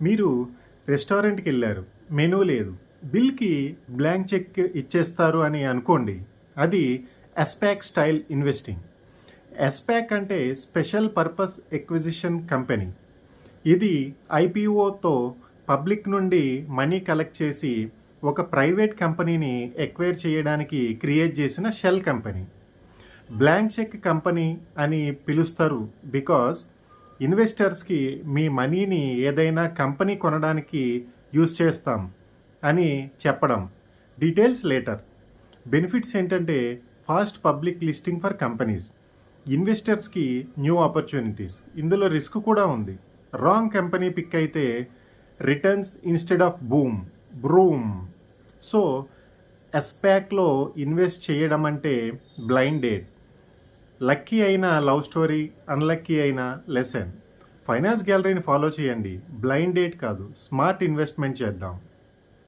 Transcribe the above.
మీరు రెస్టారెంట్కి వెళ్ళారు, మెనూ లేదు, బిల్కి బ్లాంక్ చెక్ ఇచ్చేస్తారు అని అనుకోండి. అది ఎస్పాక్ స్టైల్ ఇన్వెస్టింగ్. ఎస్పాక్ అంటే స్పెషల్ పర్పస్ ఎక్విజిషన్ కంపెనీ. ఇది ఐపీఓతో పబ్లిక్ నుండి మనీ కలెక్ట్ చేసి ఒక ప్రైవేట్ కంపెనీని ఎక్వైర్ చేయడానికి క్రియేట్ చేసిన shell company. Blank cheque company అని పిలుస్తారు బికాజ్ ఇన్వెస్టర్స్కి మీ మనీని ఏదైనా కంపెనీ కొనడానికి యూజ్ చేస్తాం అని చెప్పడం. Details later. బెనిఫిట్స్ ఏంటంటే fast public listing for companies, ఇన్వెస్టర్స్కి న్యూ ఆపర్చునిటీస్. ఇందులో రిస్క్ కూడా ఉంది. రాంగ్ కంపెనీ పిక్ అయితే returns instead of broom. So ఎస్పాక్లో ఇన్వెస్ట్ చేయడం అంటే బ్లైండ్ డేట్. లక్కీ అయిన లవ్ స్టోరీ, అన్లక్కీ అయిన లెసన్. ఫైనాన్స్ గ్యాలరీని ఫాలో చేయండి. బ్లైండ్ డేట్ కాదు, స్మార్ట్ ఇన్వెస్ట్మెంట్ చేద్దాం.